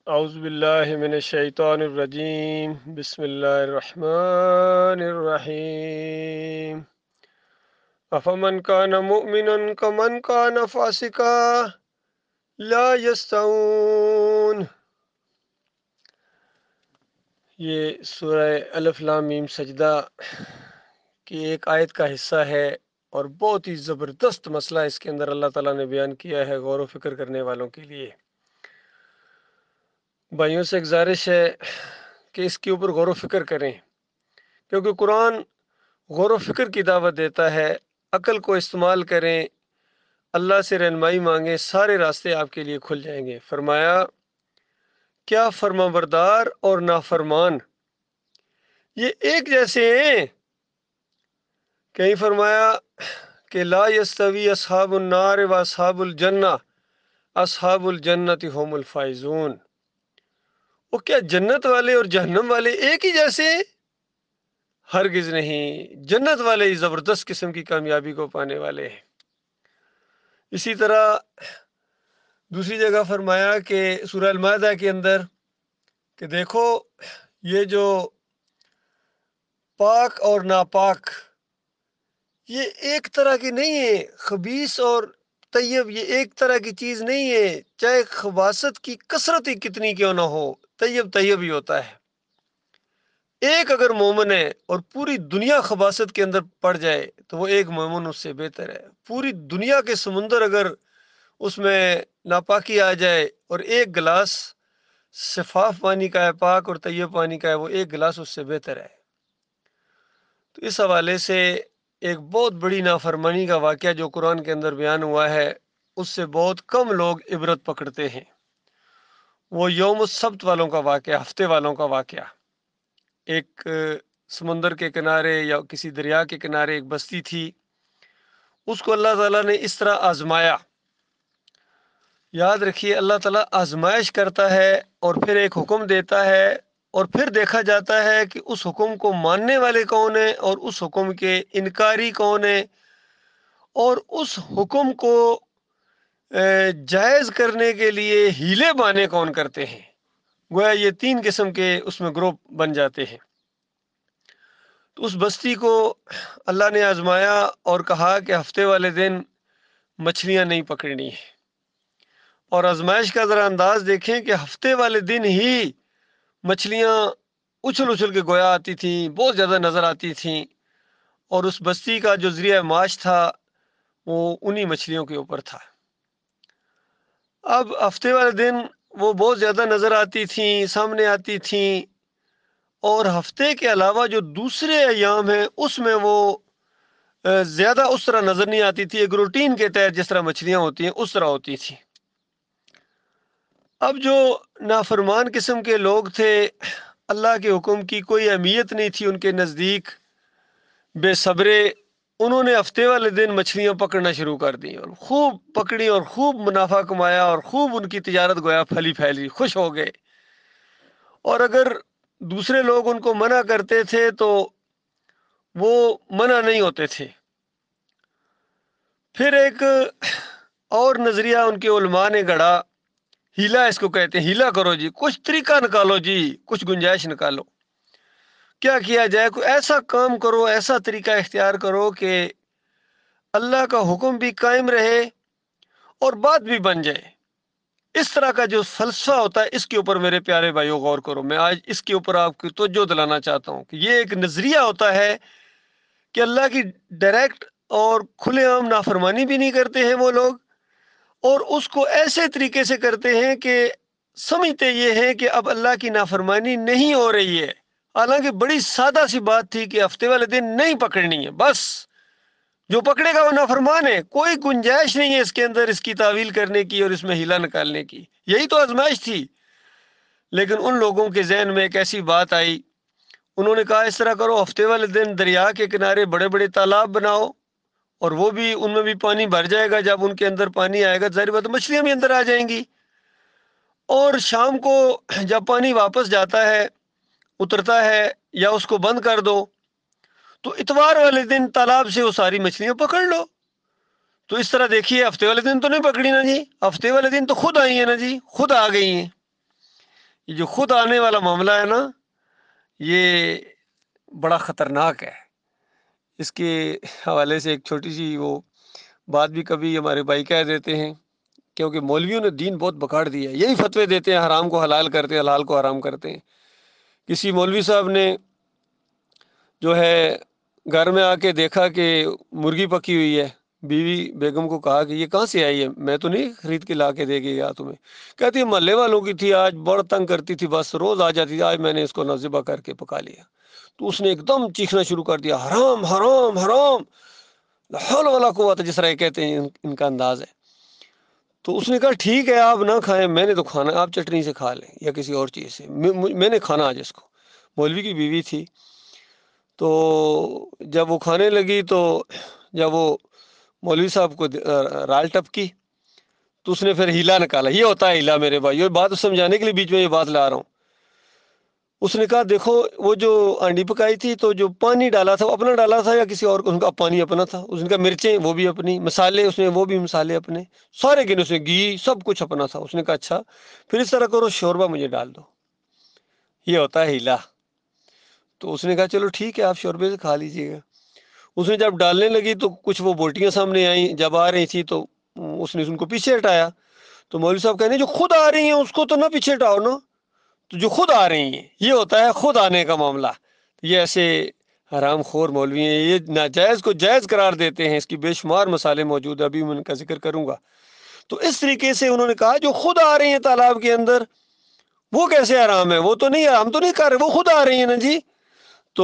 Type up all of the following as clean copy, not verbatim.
اعوذ باللہ من الشیطان الرجیم، بسم اللہ الرحمن الرحیم۔ افمن کان مؤمنا کمن کان فاسقا لا یستوون۔ یہ سورہ الف لام میم سجدہ کی ایک آیت کا حصہ ہے، اور بہت ہی زبردست مسئلہ اس کے اندر اللہ تعالیٰ نے بیان کیا ہے غور و فکر کرنے والوں کے لیے۔ بھائیوں سے گزارش ہے کہ اس کے اوپر غور و فکر کریں، کیونکہ قرآن غور و فکر کی دعوت دیتا ہے۔ عقل کو استعمال کریں، اللہ سے رہنمائی مانگیں، سارے راستے آپ کے لیے کھل جائیں گے۔ فرمایا کیا فرما بردار اور نافرمان یہ ایک جیسے ہیں؟ کہیں فرمایا کہ لا یستوی اصحاب النار و اصحاب الجنہ، اصحاب الجنت هم الفائزون۔ وہ کیا جنت والے اور جہنم والے ایک ہی جیسے ہیں؟ ہرگز نہیں، جنت والے ہی زبردست قسم کی کامیابی کو پانے والے ہیں۔ اسی طرح دوسری جگہ فرمایا کہ سورہ المائدہ کے اندر کہ دیکھو یہ جو پاک اور ناپاک یہ ایک طرح کی نہیں ہے، خبیث اور طیب یہ ایک طرح کی چیز نہیں ہے، چاہے خباثت کی کثرت ہی کتنی کیوں نہ ہو، طیب طیب ہی ہوتا ہے۔ ایک اگر مومن ہے اور پوری دنیا خباثت کے اندر پڑ جائے تو وہ ایک مومن اس سے بہتر ہے۔ پوری دنیا کے سمندر اگر اس میں ناپاکی آ جائے اور ایک گلاس شفاف پانی کا ہے، پاک اور طیب پانی کا ہے، وہ ایک گلاس اس سے بہتر ہے۔ تو اس حوالے سے ایک بہت بڑی نافرمانی کا واقعہ جو قرآن کے اندر بیان ہوا ہے، اس سے بہت کم لوگ عبرت پکڑتے ہیں۔ وہ یوم السبت والوں کا واقعہ، ہفتے والوں کا واقعہ۔ ایک سمندر کے کنارے یا کسی دریا کے کنارے ایک بستی تھی، اس کو اللہ تعالیٰ نے اس طرح آزمایا۔ یاد رکھیے اللہ تعالیٰ آزمائش کرتا ہے اور پھر ایک حکم دیتا ہے، اور پھر دیکھا جاتا ہے کہ اس حکم کو ماننے والے کون ہیں اور اس حکم کے انکاری کون ہیں، اور اس حکم کو جائز کرنے کے لیے ہیلے بانے کون کرتے ہیں۔ گویا یہ تین قسم کے اس میں گروپ بن جاتے ہیں۔ تو اس بستی کو اللہ نے آزمایا اور کہا کہ ہفتے والے دن مچھلیاں نہیں پکڑنی ہیں، اور آزمائش کا ذرا انداز دیکھیں کہ ہفتے والے دن ہی مچھلیاں اچھل اچھل کے گویا آتی تھیں، بہت زیادہ نظر آتی تھیں، اور اس بستی کا جو ذریعہ معاش تھا وہ انہی مچھلیوں کے اوپر تھا۔ اب ہفتے والے دن وہ بہت زیادہ نظر آتی تھیں، سامنے آتی تھیں، اور ہفتے کے علاوہ جو دوسرے ایام ہیں اس میں وہ زیادہ اس طرح نظر نہیں آتی تھی، ایک روٹین کے تحت جس طرح مچھلیاں ہوتی ہیں اس طرح ہوتی تھیں۔ اب جو نافرمان قسم کے لوگ تھے، اللہ کے حکم کی کوئی اہمیت نہیں تھی ان کے نزدیک، بے صبرے، انہوں نے ہفتے والے دن مچھلیاں پکڑنا شروع کر دی اور خوب پکڑی اور خوب منافع کمایا، اور خوب ان کی تجارت گویا پھلی پھیلی، خوش ہو گئے۔ اور اگر دوسرے لوگ ان کو منع کرتے تھے تو وہ منع نہیں ہوتے تھے۔ پھر ایک اور نظریہ ان کے علماء نے گڑھا، ہیلا اس کو کہتے ہیں، ہیلا کرو جی، کچھ طریقہ نکالو جی، کچھ گنجائش نکالو۔ کیا کیا جائے؟ کوئی ایسا کام کرو، ایسا طریقہ اختیار کرو کہ اللہ کا حکم بھی قائم رہے اور بات بھی بن جائے۔ اس طرح کا جو فلسفہ ہوتا ہے اس کے اوپر میرے پیارے بھائیوں غور کرو۔ میں آج اس کے اوپر آپ کی توجہ دلانا چاہتا ہوں کہ یہ ایک نظریہ ہوتا ہے کہ اللہ کی ڈائریکٹ اور کھلے عام نافرمانی بھی نہیں کرتے ہیں وہ لوگ، اور اس کو ایسے طریقے سے کرتے ہیں کہ سمجھتے یہ ہیں کہ اب اللہ کی نافرمانی نہیں ہو رہی ہے، حالانکہ بڑی سادہ سی بات تھی کہ ہفتے والے دن نہیں پکڑنی ہے، بس جو پکڑے گا وہ نافرمان ہے۔ کوئی گنجائش نہیں ہے اس کے اندر اس کی تعویل کرنے کی اور اس میں ہیلا نکالنے کی۔ یہی تو آزمائش تھی۔ لیکن ان لوگوں کے ذہن میں ایک ایسی بات آئی، انہوں نے کہا اس طرح کرو، ہفتے والے دن دریا کے کنارے بڑے بڑے تالاب بناؤ، اور وہ بھی ان میں بھی پانی بھر جائے گا، جب ان کے اندر پانی آئے گا ظاہر بات مچھلیاں بھی اندر آ جائیں گی، اور شام کو جب پانی واپس جاتا ہے، اترتا ہے، یا اس کو بند کر دو، تو اتوار والے دن تالاب سے وہ ساری مچھلیاں پکڑ لو۔ تو اس طرح دیکھیے ہفتے والے دن تو نہیں پکڑی نا جی، ہفتے والے دن تو خود آئی ہیں نا جی، خود آ گئی ہیں۔ یہ جو خود آنے والا معاملہ ہے نا، یہ بڑا خطرناک ہے۔ اس کے حوالے سے ایک چھوٹی سی وہ بات بھی کبھی ہمارے بھائی کہہ دیتے ہیں، کیونکہ مولویوں نے دین بہت بگاڑ دیا ہے، یہی فتوے دیتے ہیں، حرام کو حلال کرتے ہیں، حلال کو حرام کرتے ہیں۔ کسی مولوی صاحب نے جو ہے گھر میں آ کے دیکھا کہ مرغی پکی ہوئی ہے، بیوی بیگم کو کہا کہ یہ کہاں سے آئی ہے، میں تو نہیں خرید کے لا کے دے گیا تمہیں۔ کہتی ہے محلے والوں کی تھی، آج بڑا تنگ کرتی تھی، بس روز آ جاتی تھی، آج میں نے اس کو ذبح کر کے پکا لیا۔ تو اس نے ایک دم چیخنا شروع کر دیا، حرام حرام حرام، لا حول ولا قوت، جس طرح یہ کہتے ہیں ان کا انداز ہے۔ تو اس نے کہا ٹھیک ہے آپ نہ کھائیں، میں نے تو کھانا، آپ چٹنی سے کھا لیں یا کسی اور چیز سے، میں نے کھانا آج اس کو۔ مولوی کی بیوی تھی، تو جب وہ کھانے لگی تو جب وہ مولوی صاحب کو رال ٹپکی تو اس نے پھر ہیلا نکالا۔ یہ ہوتا ہے ہیلا میرے بھائی، یہ بات سمجھانے کے لیے بیچ میں یہ بات لا رہا ہوں۔ اس نے کہا دیکھو وہ جو آنڈی پکائی تھی تو جو پانی ڈالا تھا وہ اپنا ڈالا تھا یا کسی اور کو؟ ان کا پانی اپنا تھا۔ اس نے کہا مرچیں وہ بھی اپنی، مسالے اس نے وہ بھی مسالے اپنے، سارے گنے، اس نے گھی سب کچھ اپنا تھا۔ اس نے کہا اچھا پھر اس طرح کرو، شوربہ مجھے ڈال دو، یہ ہوتا ہے ہیلا۔ تو اس نے کہا چلو ٹھیک ہے آپ شوربے سے کھا لیجیے گا۔ اس نے جب ڈالنے لگی تو کچھ وہ بوٹیاں سامنے آئیں، جب آ رہی تھی تو اس نے ان کو پیچھے ہٹایا۔ تو مولوی صاحب کہنے جو خود آ رہی ہیں اس کو تو نہ پیچھے ہٹاؤ نا، تو جو خود آ رہی ہیں، یہ ہوتا ہے خود آنے کا معاملہ۔ یہ ایسے حرام خور مولوی ہیں، یہ ناجائز کو جائز قرار دیتے ہیں، اس کی بے شمار مسالے موجود ہیں، ابھی میں ان کا ذکر کروں گا۔ تو اس طریقے سے انہوں نے کہا جو خود آ رہی ہیں تالاب کے اندر وہ کیسے حرام ہے، وہ تو نہیں، ہم تو نہیں کر رہے، وہ خود آ رہی ہیں نا جی۔ تو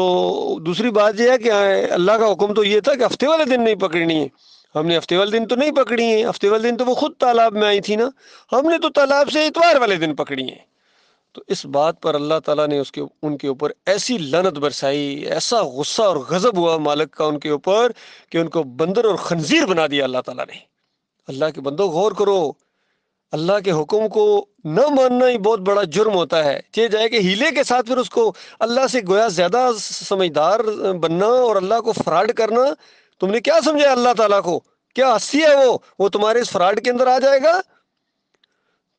دوسری بات یہ ہے کہ اللہ کا حکم تو یہ تھا کہ ہفتے والے دن نہیں پکڑنی ہے، ہم نے ہفتے والے دن تو نہیں پکڑی ہیں، ہفتے والے دن تو وہ خود تالاب میں آئی تھی نا، ہم نے تو تالاب سے اتوار والے دن پکڑی ہیں۔ تو اس بات پر اللہ تعالیٰ نے ان کے اوپر ایسی لعنت برسائی، ایسا غصہ اور غضب ہوا مالک کا ان کے اوپر کہ ان کو بندر اور خنزیر بنا دیا اللہ تعالیٰ نے۔ اللہ کے بندوں غور کرو، اللہ کے حکم کو نہ ماننا ہی بہت بڑا جرم ہوتا ہے۔ یہ جائے کہ ہیلے کے ساتھ پھر اس کو اللہ سے گویا زیادہ سمجھدار بننا اور اللہ کو فراڈ کرنا، تم نے کیا سمجھا اللہ تعالیٰ کو؟ کیا ہستی ہے وہ تمہارے اس فراڈ کے اندر آ جائے گا؟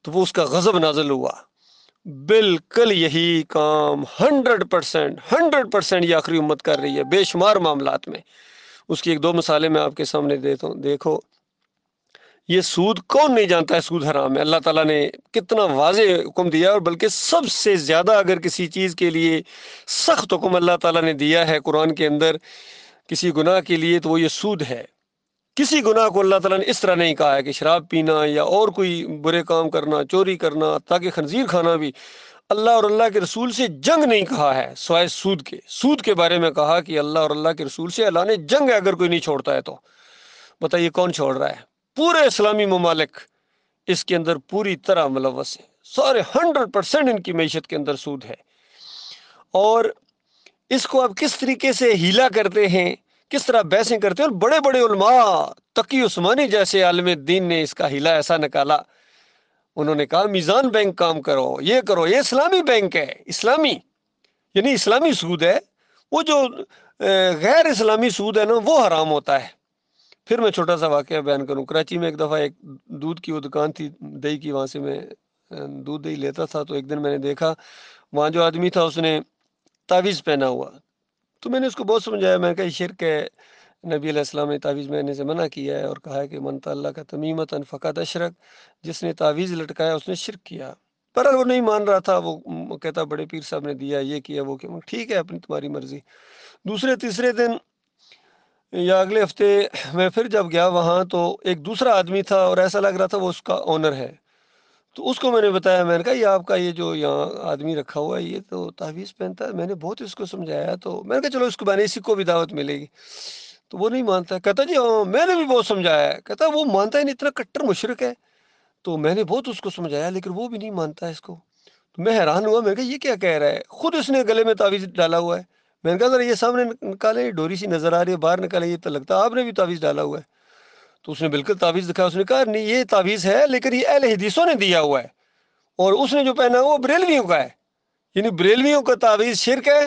تو وہ اس کا غضب نازل ہوا۔ بالکل یہی کام 100% یہ آخری امت کر رہی ہے بے شمار معاملات میں۔ اس کی ایک دو مثالیں میں آپ کے سامنے دیتا ہوں، دیکھو یہ سود کون نہیں جانتا ہے، سود حرام ہے، اللہ تعالیٰ نے کتنا واضح حکم دیا، اور بلکہ سب سے زیادہ اگر کسی چیز کے لیے سخت حکم اللہ تعالیٰ نے دیا ہے قرآن کے اندر کسی گناہ کے لیے تو وہ یہ سود ہے۔ کسی گناہ کو اللہ تعالیٰ نے اس طرح نہیں کہا ہے کہ شراب پینا یا اور کوئی برے کام کرنا، چوری کرنا، تاکہ خنزیر کھانا بھی۔ اللہ اور اللہ کے رسول سے جنگ نہیں کہا ہے سوائے سود کے۔ سود کے بارے میں کہا کہ اللہ اور اللہ کے رسول سے اللہ نے جنگ ہے اگر کوئی نہیں چھوڑتا ہے تو۔ بتائیے کون چھوڑ رہا ہے؟ پورے اسلامی ممالک اس کے اندر پوری طرح ملوث ہیں، سارے 100% ان کی معیشت کے اندر سود ہے۔ اور اس کو اب کس طریقے سے ہیلا کرتے ہیں، کس طرح بحثیں کرتے ہیں، اور بڑے بڑے علماء تقی عثمانی جیسے عالم دین نے اس کا ہیلا ایسا نکالا، انہوں نے کہا میزان بینک کام کرو، یہ اسلامی بینک ہے، اسلامی یعنی اسلامی سود ہے، وہ جو غیر اسلامی سود ہے نا وہ حرام ہوتا ہے۔ پھر میں چھوٹا سا واقعہ بیان کروں، کراچی میں ایک دفعہ ایک دودھ کی وہ دکان تھی دہی کی، وہاں سے میں دودھ دہی لیتا تھا، تو ایک دن میں نے دیکھا وہاں جو آدمی تھا اس نے تعویذ پہنا ہوا، تو میں نے اس کو بہت سمجھایا، میں نے کہا یہ شرک ہے، نبی علیہ السلام نے تعویذ پہننے سے منع کیا ہے اور کہا ہے کہ من تعلق کا تمیمۃ فقط اشرک، جس نے تعویذ لٹکایا اس نے شرک کیا۔ پر وہ نہیں مان رہا تھا، وہ کہتا بڑے پیر صاحب نے دیا، یہ کیا وہ کیا، ٹھیک ہے اپنی تمہاری مرضی۔ دوسرے تیسرے دن یا اگلے ہفتے میں پھر جب گیا وہاں تو ایک دوسرا آدمی تھا اور ایسا لگ رہا تھا وہ اس کا اونر ہے، تو اس کو میں نے بتایا، میں نے کہا یہ آپ کا یہ جو یہاں آدمی رکھا ہوا ہے یہ تو تعویذ پہنتا ہے، میں نے بہت اس کو سمجھایا، تو میں نے کہا چلو اس کو بنے اسی کو بھی دعوت ملے گی، تو وہ نہیں مانتا، کہتا جی ہاں میں نے بھی بہت سمجھایا ہے، کہتا وہ مانتا ہی نہیں، اتنا کٹر مشرک ہے، تو میں نے بہت اس کو سمجھایا لیکن وہ بھی نہیں مانتا ہے اس کو۔ تو میں حیران ہوا، میں نے کہا یہ کیا کہہ رہا ہے، خود اس نے گلے میں تعویذ ڈالا ہوا ہے۔ میں نے کہا ذرا یہ سامنے نکالے، ڈوری سی نظر آ رہی ہے، باہر نکالے، یہ تو لگتا ہے آپ نے بھی تعویذ ڈالا ہوا ہے۔ تو اس نے بالکل تعویذ دکھایا، اس نے کہا نہیں یہ تعویذ ہے لیکن یہ اہل حدیثوں نے دیا ہوا ہے، اور اس نے جو پہنا وہ بریلویوں کا ہے، یعنی بریلویوں کا تعویذ شرک ہے،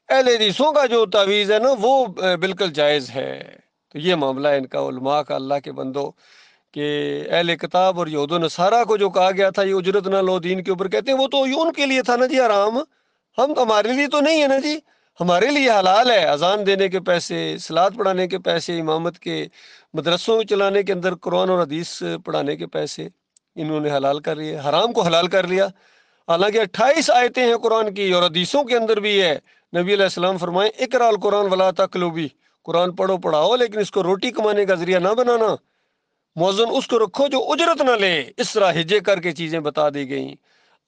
اہل حدیثوں کا جو تعویذ ہے نا وہ بالکل جائز ہے۔ تو یہ معاملہ ہے ان کا، علماء کا، اللہ کے بندو، کہ اہل کتاب اور یہود و نصارہ کو جو کہا گیا تھا یہ اجرت نہ لو دین کے اوپر، کہتے ہیں وہ تو ان کے لیے تھا نا جی حرام، ہم تو ہمارے لیے تو نہیں ہے نا جی، ہمارے لیے حلال ہے، اذان دینے کے پیسے، صلات پڑھانے کے پیسے، امامت کے، مدرسوں چلانے کے اندر قرآن اور حدیث پڑھانے کے پیسے انہوں نے حلال کر لیے، حرام کو حلال کر لیا۔ حالانکہ 28 آیتیں ہیں قرآن کی اور حدیثوں کے اندر بھی ہے، نبی علیہ السلام فرمائیں اقرا القرآن ولا تقلو بھی، قرآن پڑھو پڑھاؤ لیکن اس کو روٹی کمانے کا ذریعہ نہ بنانا، مؤذن اس کو رکھو جو اجرت نہ لے، اس طرح ہجے کر کے چیزیں بتا دی گئیں۔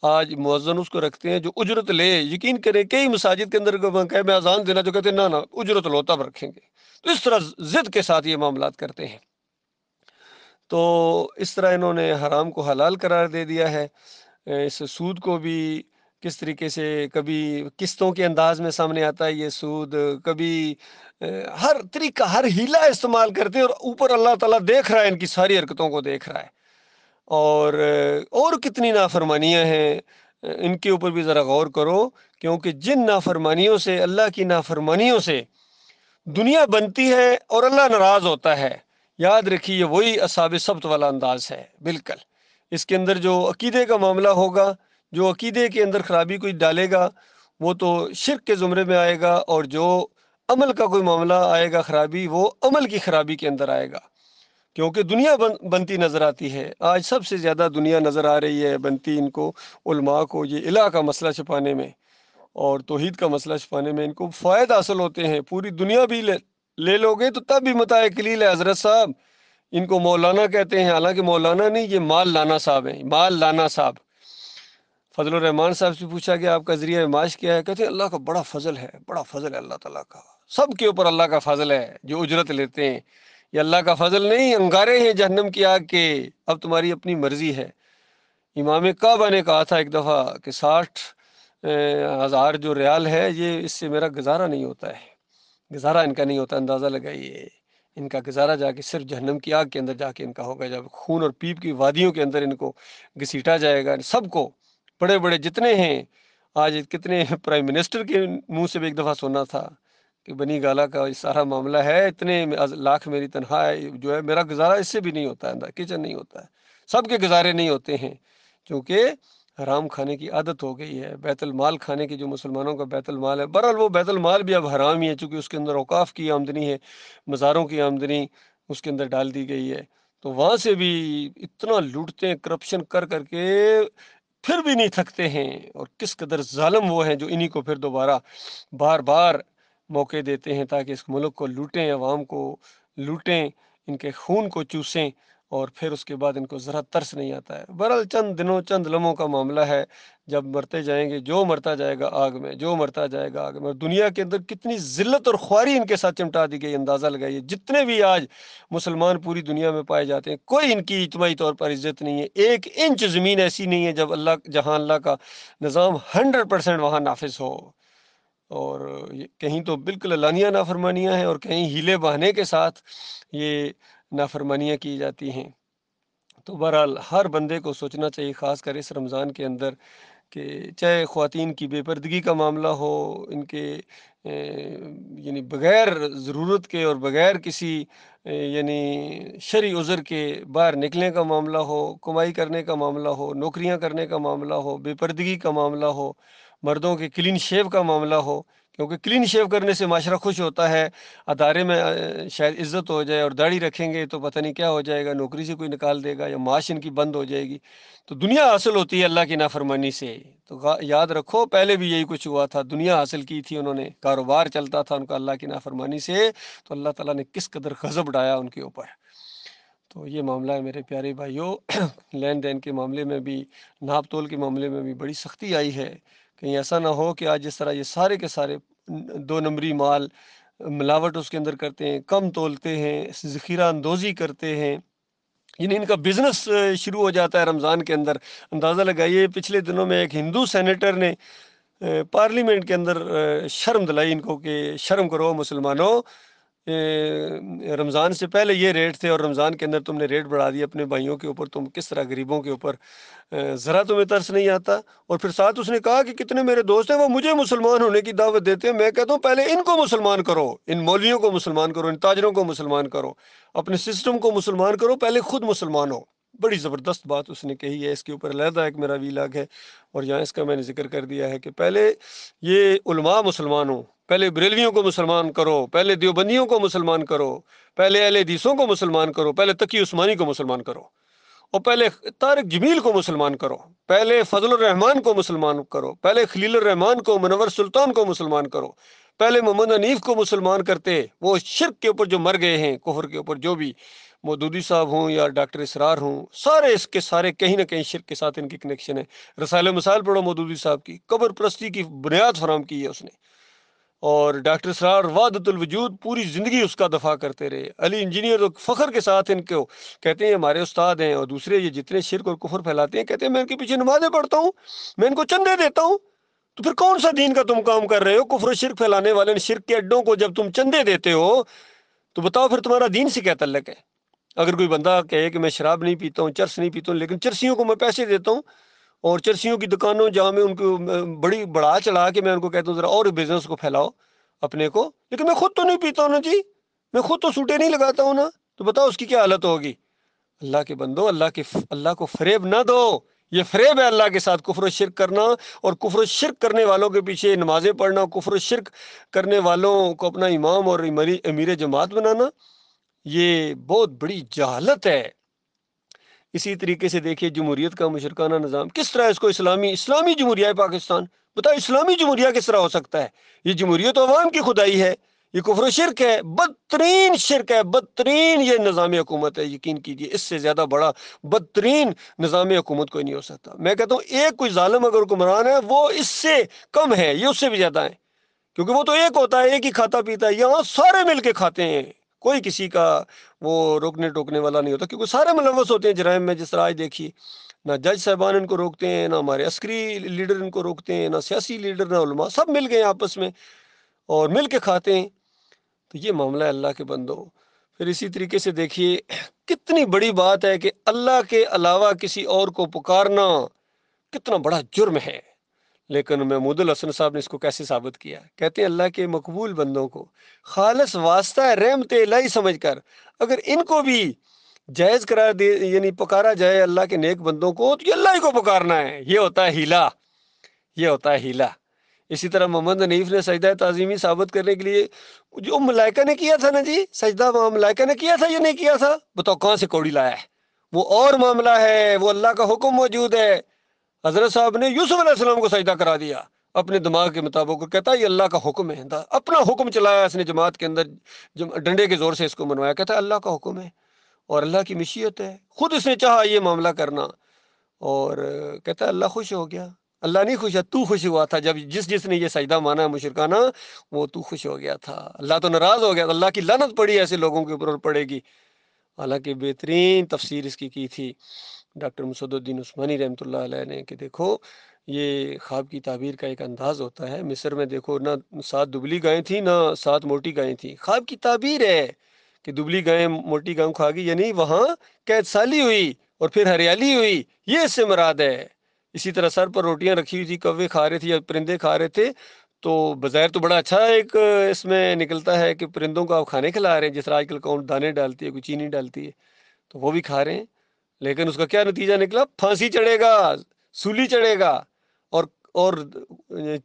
آج مؤذن اس کو رکھتے ہیں جو اجرت لے، یقین کریں کئی مساجد کے اندر کہ میں اذان دینا جو کہتے ہیں نہ اجرت لو تب رکھیں گے، تو اس طرح ضد کے ساتھ یہ معاملات کرتے ہیں۔ تو اس طرح انہوں نے حرام کو حلال قرار دے دیا ہے۔ اس سود کو بھی کس طریقے سے کبھی قسطوں کے انداز میں سامنے آتا ہے یہ سود، کبھی ہر طریقہ ہر ہیلا استعمال کرتے ہیں، اور اوپر اللہ تعالیٰ دیکھ رہا ہے ان کی ساری حرکتوں کو دیکھ رہا ہے، اور کتنی نافرمانیاں ہیں ان کے اوپر بھی ذرا غور کرو، کیونکہ جن نافرمانیوں سے، اللہ کی نافرمانیوں سے دنیا بنتی ہے اور اللہ ناراض ہوتا ہے، یاد رکھیے وہی اصحاب سبت والا انداز ہے بالکل۔ اس کے اندر جو عقیدے کا معاملہ ہوگا، جو عقیدے کے اندر خرابی کوئی ڈالے گا وہ تو شرک کے زمرے میں آئے گا، اور جو عمل کا کوئی معاملہ آئے گا خرابی، وہ عمل کی خرابی کے اندر آئے گا، کیونکہ دنیا بنتی نظر آتی ہے۔ آج سب سے زیادہ دنیا نظر آ رہی ہے بنتی ان کو، علماء کو، یہ الہ کا مسئلہ چھپانے میں اور توحید کا مسئلہ چھپانے میں ان کو فوائد حاصل ہوتے ہیں۔ پوری دنیا بھی لے لو گے تو تب بھی متاع قلیل ہے حضرت صاحب۔ ان کو مولانا کہتے ہیں، حالانکہ مولانا نہیں، یہ مال لانا صاحب ہیں، مال لانا صاحب۔ فضل الرحمان صاحب سے پوچھا کہ آپ کا ذریعہ معاش کیا ہے، کہتے ہیں اللہ کا بڑا فضل ہے، بڑا فضل ہے اللہ تعالیٰ کا، سب کے اوپر اللہ کا فضل ہے جو اجرت لیتے ہیں، یہ اللہ کا فضل نہیں، انگارے ہیں جہنم کی آگ کے، اب تمہاری اپنی مرضی ہے۔ امام کعبہ نے کہا تھا ایک دفعہ کہ 60,000 جو ریال ہے یہ اس سے میرا گزارا نہیں ہوتا ہے، گزارا ان کا نہیں ہوتا، اندازہ لگائیے ان کا گزارا جا کے صرف جہنم کی آگ کے اندر جا کے ان کا ہوگا، جب خون اور پیپ کی وادیوں کے اندر ان کو گھسیٹا جائے گا سب کو، بڑے بڑے جتنے ہیں۔ آج کتنے پرائم منسٹر کے منہ سے بھی ایک دفعہ سنا تھا کہ بنی گالا کا یہ سارا معاملہ ہے، اتنے لاکھ میری تنخواہ ہے جو ہے، میرا گزارا اس سے بھی نہیں ہوتا ہے، کچن نہیں ہوتا ہے، سب کے گزارے نہیں ہوتے ہیں، کیونکہ حرام کھانے کی عادت ہو گئی ہے، بیت المال کھانے کی، جو مسلمانوں کا بیت المال ہے، بہرحال وہ بیت المال بھی اب حرام ہی ہے، چونکہ اس کے اندر اوقاف کی آمدنی ہے، مزاروں کی آمدنی اس کے اندر ڈال دی گئی ہے، تو وہاں سے بھی اتنا لوٹتے ہیں کرپشن کر کر کے، پھر بھی نہیں تھکتے ہیں، اور کس قدر ظالم وہ ہیں جو انہی کو پھر دوبارہ بار بار موقع دیتے ہیں تاکہ اس ملک کو لوٹیں، عوام کو لوٹیں، ان کے خون کو چوسیں، اور پھر اس کے بعد ان کو ذرا ترس نہیں آتا ہے۔ بہرحال چند دنوں چند لمحوں کا معاملہ ہے، جب مرتے جائیں گے، جو مرتا جائے گا آگ میں، جو مرتا جائے گا آگ میں۔ اور دنیا کے اندر کتنی ذلت اور خواری ان کے ساتھ چمٹا دی گئی، اندازہ لگائیے، جتنے بھی آج مسلمان پوری دنیا میں پائے جاتے ہیں، کوئی ان کی اجتماعی طور پر عزت نہیں ہے، 1 انچ زمین ایسی نہیں ہے جب جہاں اللہ کا نظام 100% وہاں نافذ ہو، اور کہیں تو بالکل علانیہ نافرمانیاں ہیں، اور کہیں ہیلے بہانے کے ساتھ یہ نافرمانیاں کی جاتی ہیں۔ تو بہرحال ہر بندے کو سوچنا چاہیے، خاص کر اس رمضان کے اندر، کہ چاہے خواتین کی بے پردگی کا معاملہ ہو، ان کے یعنی بغیر ضرورت کے اور بغیر کسی یعنی شرعی عذر کے باہر نکلنے کا معاملہ ہو، کمائی کرنے کا معاملہ ہو، نوکریاں کرنے کا معاملہ ہو، بے پردگی کا معاملہ ہو، مردوں کے کلین شیو کا معاملہ ہو، کیونکہ کلین شیو کرنے سے معاشرہ خوش ہوتا ہے، ادارے میں شاید عزت ہو جائے، اور داڑھی رکھیں گے تو پتہ نہیں کیا ہو جائے گا، نوکری سے کوئی نکال دے گا، یا معاش ان کی بند ہو جائے گی، تو دنیا حاصل ہوتی ہے اللہ کی نافرمانی سے۔ تو یاد رکھو پہلے بھی یہی کچھ ہوا تھا، دنیا حاصل کی تھی انہوں نے، کاروبار چلتا تھا ان کا اللہ کی نافرمانی سے، تو اللہ تعالیٰ نے کس قدر غضب ڈایا ان کے اوپر۔ تو یہ معاملہ ہے میرے پیارے بھائیوں، لین دین کے معاملے میں بھی، ناپ تول کے معاملے میں بھی بڑی سختی آئی ہے، کہیں ایسا نہ ہو کہ آج جس طرح یہ سارے کے سارے 2 نمبری مال، ملاوٹ اس کے اندر کرتے ہیں، کم تولتے ہیں، ذخیرہ اندوزی کرتے ہیں، یعنی ان کا بزنس شروع ہو جاتا ہے رمضان کے اندر۔ اندازہ لگائیے پچھلے دنوں میں ایک ہندو سینیٹر نے پارلیمنٹ کے اندر شرم دلائی ان کو کہ شرم کرو مسلمانوں، رمضان سے پہلے یہ ریٹ تھے اور رمضان کے اندر تم نے ریٹ بڑھا دی اپنے بھائیوں کے اوپر، تم کس طرح غریبوں کے اوپر ذرا تمہیں ترس نہیں آتا؟ اور پھر ساتھ اس نے کہا کہ کتنے میرے دوست ہیں وہ مجھے مسلمان ہونے کی دعوت دیتے ہیں، میں کہتا ہوں پہلے ان کو مسلمان کرو، ان مولویوں کو مسلمان کرو، ان تاجروں کو مسلمان کرو، اپنے سسٹم کو مسلمان کرو، پہلے خود مسلمان ہو۔ بڑی زبردست بات اس نے کہی ہے، اس کے اوپر علیحدہ ایک میرا ویلاگ ہے، اور یہاں اس کا میں نے ذکر کر دیا ہے کہ پہلے یہ علماء مسلمان ہوں، پہلے بریلویوں کو مسلمان کرو، پہلے دیوبندیوں کو مسلمان کرو، پہلے اہل حدیثوں کو مسلمان کرو، پہلے تقی عثمانی کو مسلمان کرو، اور پہلے طارق جمیل کو مسلمان کرو، پہلے فضل الرحمان کو مسلمان کرو، پہلے خلیل الرحمان کو، منور سلطان کو مسلمان کرو، پہلے محمد حنیف کو مسلمان کرتے، وہ شرک کے اوپر جو مر گئے ہیں، کفر کے اوپر، جو بھی مودودی صاحب ہوں یا ڈاکٹر اسرار ہوں، سارے اس کے سارے کہیں نہ کہیں شرک کے ساتھ ان کی کنیکشن ہے۔ رسائل مسائل پڑھو مودودی صاحب کی، قبر پرستی کی بنیاد فراہم کی ہے اس نے، اور ڈاکٹر اسرار وحدت الوجود پوری زندگی اس کا دفاع کرتے رہے۔ علی انجینئر تو فخر کے ساتھ ان کو کہتے ہیں ہمارے استاد ہیں، اور دوسرے یہ جتنے شرک اور کفر پھیلاتے ہیں کہتے ہیں میں ان کے پیچھے نمازیں پڑھتا ہوں، میں ان کو چندے دیتا ہوں۔ تو پھر کون سا دین کا تم کام کر رہے ہو؟ کفر و شرک پھیلانے والے شرک کے اڈوں کو جب تم چندے دیتے ہو تو بتاؤ پھر تمہارا دین سے کیا تعلق ہے؟ اگر کوئی بندہ کہے کہ میں شراب نہیں پیتا ہوں، چرس نہیں پیتا ہوں، لیکن چرسیوں کو میں پیسے دیتا ہوں، اور چرسیوں کی دکانوں جہاں میں ان کو بڑی بڑھا چڑھا کے میں ان کو کہتا ہوں ذرا اور بزنس کو پھیلاؤ اپنے کو، لیکن میں خود تو نہیں پیتا ہوں نا جی، میں خود تو سوٹے نہیں لگاتا ہوں نا، تو بتاؤ اس کی کیا حالت ہوگی؟ اللہ کے بندو، اللہ کو فریب نہ دو، یہ فریب ہے اللہ کے ساتھ کفر و شرک کرنا، اور کفر و شرک کرنے والوں کے پیچھے نمازیں پڑھنا، کفر و شرک کرنے والوں کو اپنا امام اور امیر جماعت بنانا، یہ بہت بڑی جہالت ہے۔ اسی طریقے سے دیکھیے جمہوریت کا مشرکانہ نظام، کس طرح اس کو اسلامی جمہوریہ ہے پاکستان، بتاؤ اسلامی جمہوریہ کس طرح ہو سکتا ہے؟ یہ جمہوریت عوام کی خدائی ہے، یہ کفر و شرک ہے، بدترین شرک ہے، بدترین یہ نظام حکومت ہے، یقین کیجئے اس سے زیادہ بڑا بدترین نظام حکومت کوئی نہیں ہو سکتا۔ میں کہتا ہوں ایک کوئی ظالم اگر حکمران ہے وہ اس سے کم ہے، یہ اس سے بھی زیادہ ہے، کیونکہ وہ تو ایک ہوتا ہے، ایک ہی کھاتا پیتا ہے، یہاں سارے مل کے کھاتے ہیں، کوئی کسی کا وہ روکنے ٹوکنے والا نہیں ہوتا، کیونکہ سارے ملوث ہوتے ہیں جرائم میں۔ جس طرح آج دیکھیے نہ جج صاحبان ان کو روکتے ہیں، نہ ہمارے عسکری لیڈر ان کو روکتے ہیں، نہ سیاسی لیڈر، نہ علماء، سب مل گئے آپس میں اور مل کے کھاتے ہیں۔ تو یہ معاملہ ہے اللہ کے بندو۔ پھر اسی طریقے سے دیکھیے کتنی بڑی بات ہے کہ اللہ کے علاوہ کسی اور کو پکارنا کتنا بڑا جرم ہے، لیکن محمود الحسن صاحب نے اس کو کیسے ثابت کیا؟ کہتے ہیں اللہ کے مقبول بندوں کو خالص واسطہ رحمت الہی سمجھ کر اگر ان کو بھی جائز قرار دے، یعنی پکارا جائے اللہ کے نیک بندوں کو، تو یہ اللہ ہی کو پکارنا ہے، یہ ہوتا ہے ہیلا، یہ ہوتا ہے ہیلا۔ اسی طرح محمد حنیف نے سجدہ تعظیمی ثابت کرنے کے لیے جو ملائکہ نے کیا تھا نا جی، سجدہ وہاں ملائکہ نے کیا تھا یا نہیں کیا تھا؟ بتاؤ کہاں سے کوڑی لایا ہے؟ وہ اور معاملہ ہے، وہ اللہ کا حکم موجود ہے۔ حضرت صاحب نے یوسف علیہ السلام کو سجدہ کرا دیا اپنے دماغ کے مطابق، کہتا ہے یہ اللہ کا حکم ہے، اپنا حکم چلایا اس نے جماعت کے اندر، ڈنڈے کے زور سے اس کو منوایا، کہتا ہے اللہ کا حکم ہے اور اللہ کی مشیت ہے، خود اس نے چاہا یہ معاملہ کرنا، اور کہتا ہے اللہ خوش ہو گیا۔ اللہ نہیں خوش ہے، تو خوش ہوا تھا، جب جس نے یہ سجدہ مانا ہے مشرکانہ، وہ تو خوش ہو گیا تھا، اللہ تو ناراض ہو گیا، اللہ کی لعنت پڑی ایسے لوگوں کے اوپر اور پڑے گی۔ حالانکہ بہترین تفسیر اس کی تھی ڈاکٹر مسعود الدین عثمانی رحمۃ اللہ علیہ نے، کہ دیکھو یہ خواب کی تعبیر کا ایک انداز ہوتا ہے۔ مصر میں دیکھو نہ 7 دبلی گائیں تھیں نہ 7 موٹی گائیں تھیں، خواب کی تعبیر ہے کہ دبلی گائیں موٹی گاؤں کھا گئی، یعنی وہاں قید سالی ہوئی اور پھر ہریالی ہوئی، یہ اس سے مراد ہے۔ اسی طرح سر پر روٹیاں رکھی ہوئی تھی، کوے کھا رہے تھے یا پرندے کھا رہے تھے، تو بظاہر تو بڑا اچھا ایک اس میں نکلتا ہے کہ پرندوں کو آپ کھانے کھلا رہے ہیں، جس طرح آج کل کون دانے ڈالتی ہے، کوئی چینی ڈالتی ہے، تو وہ بھی کھا رہے ہیں، لیکن اس کا کیا نتیجہ نکلا؟ پھانسی چڑھے گا، سولی چڑھے گا، اور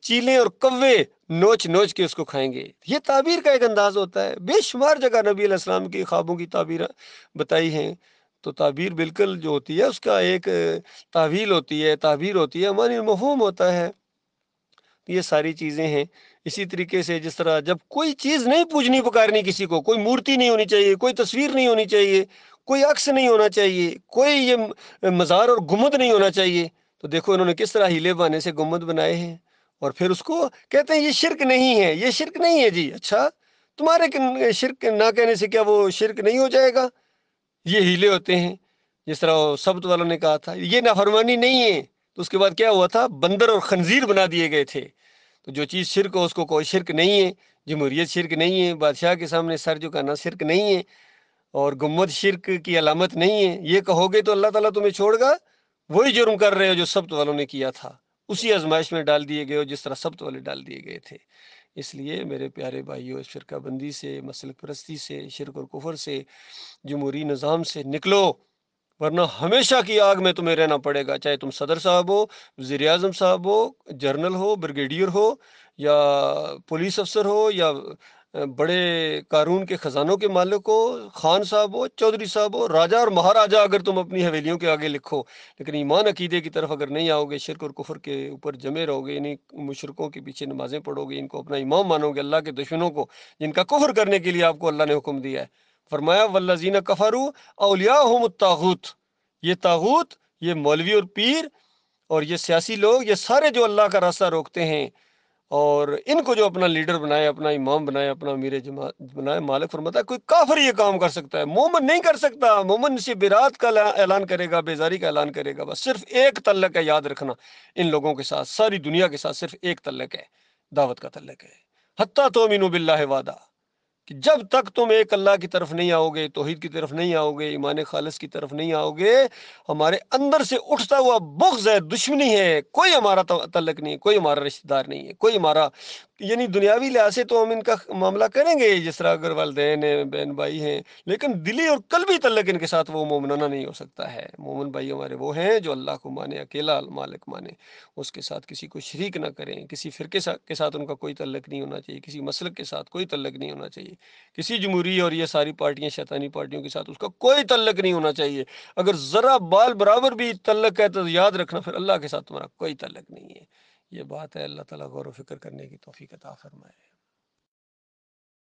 چیلیں اور کوے نوچ نوچ کے اس کو کھائیں گے۔ یہ تعبیر کا ایک انداز ہوتا ہے، بے شمار جگہ نبی علیہ السلام کی خوابوں کی تعبیر بتائی ہیں، تو تعبیر بالکل جو ہوتی ہے اس کا ایک تعویل ہوتی ہے، تعبیر ہوتی ہے، معنی مفہوم ہوتا ہے، یہ ساری چیزیں ہیں۔ اسی طریقے سے جس طرح جب کوئی چیز نہیں پوجنی پکارنی کسی کو، کوئی مورتی نہیں ہونی چاہیے، کوئی تصویر نہیں ہونی چاہیے، کوئی عکس نہیں ہونا چاہیے، کوئی یہ مزار اور گنبد نہیں ہونا چاہیے، تو دیکھو انہوں نے کس طرح ہیلے بہانے سے گنبد بنائے ہیں، اور پھر اس کو کہتے ہیں یہ شرک نہیں ہے، یہ شرک نہیں ہے جی۔ اچھا تمہارے شرک نہ کہنے سے کیا وہ شرک نہیں ہو جائے گا؟ یہ ہیلے ہوتے ہیں، جس طرح سبت والوں نے کہا تھا یہ نافرمانی نہیں ہے، تو اس کے بعد کیا ہوا تھا؟ بندر اور خنزیر بنا دیے گئے تھے۔ تو جو چیز شرک ہو اس کو کوئی شرک نہیں ہے، جمہوریت شرک نہیں ہے، بادشاہ کے سامنے سر جھکانا شرک نہیں ہے، اور گنبد شرک کی علامت نہیں ہے۔ یہ کہو گے تو اللہ تعالیٰ تمہیں چھوڑ گا؟ وہی جرم کر رہے ہو جو سبت والوں نے کیا تھا، اسی آزمائش میں ڈال دیے گئے ہو جس طرح سبت والے ڈال دیے گئے تھے۔ اس لیے میرے پیارے بھائیو، اس فرقہ بندی سے، مسلک پرستی سے، شرک اور کفر سے، جمہوری نظام سے نکلو، ورنہ ہمیشہ کی آگ میں تمہیں رہنا پڑے گا، چاہے تم صدر صاحب ہو، وزیر اعظم صاحب ہو، جنرل ہو، بریگیڈیئر ہو، یا پولیس افسر ہو، یا بڑے قارون کے خزانوں کے مالک ہو، خان صاحب ہو، چودھری صاحب ہو، راجہ اور مہاراجہ اگر تم اپنی حویلیوں کے آگے لکھو، لیکن ایمان عقیدے کی طرف اگر نہیں آؤ گے، شرک اور کفر کے اوپر جمے رہو گے، انہیں مشرکوں کے پیچھے نمازیں پڑھو گے، ان کو اپنا امام مانو گے، اللہ کے دشمنوں کو جن کا کفر کرنے کے لیے آپ کو اللہ نے حکم دیا ہے، فرمایا والذین کفروا اولیاءہم الطاغوت، یہ طاغوت، یہ مولوی اور پیر اور یہ سیاسی لوگ، یہ سارے جو اللہ کا راستہ روکتے ہیں اور ان کو جو اپنا لیڈر بنائے، اپنا امام بنائے، اپنا امیر جماعت بنائے، مالک فرماتا ہے کوئی کافر یہ کام کر سکتا ہے، مومن نہیں کر سکتا۔ مومن سے برات کا اعلان کرے گا، بیزاری کا اعلان کرے گا، بس صرف ایک تعلق ہے، یاد رکھنا، ان لوگوں کے ساتھ، ساری دنیا کے ساتھ صرف ایک تعلق ہے، دعوت کا تعلق ہے۔ حتیٰ تؤمنوا باللہ وحدہ، کہ جب تک تم ایک اللہ کی طرف نہیں آؤ گے، توحید کی طرف نہیں آؤ گے، ایمان خالص کی طرف نہیں آؤ گے، ہمارے اندر سے اٹھتا ہوا بغض ہے، دشمنی ہے، کوئی ہمارا تعلق نہیں ہے، کوئی ہمارا رشتہ دار نہیں ہے، کوئی ہمارا، یعنی دنیاوی لحاظ سے تو ہم ان کا معاملہ کریں گے جس طرح اگر والدین ہیں، بہن بھائی ہیں، لیکن دلی اور قلبی تعلق ان کے ساتھ وہ مومنانہ نہیں ہو سکتا ہے۔ مومن بھائی ہمارے وہ ہیں جو اللہ کو مانے، اکیلا مالک مانے، اس کے ساتھ کسی کو شریک نہ کریں، کسی فرقے کے ساتھ ان کا کوئی تعلق نہیں ہونا چاہیے، کسی مسلک کے ساتھ کوئی تعلق نہیں ہونا چاہیے، کسی جمہوری اور یہ ساری پارٹیاں شیطانی پارٹیوں کے ساتھ اس کا کوئی تعلق نہیں ہونا چاہیے۔ اگر ذرا بال برابر بھی تعلق ہے تو یاد رکھنا پھر اللہ کے ساتھ تمہارا کوئی تعلق نہیں ہے۔ یہ بات ہے، اللہ تعالیٰ غور و فکر کرنے کی توفیق عطا فرمائے۔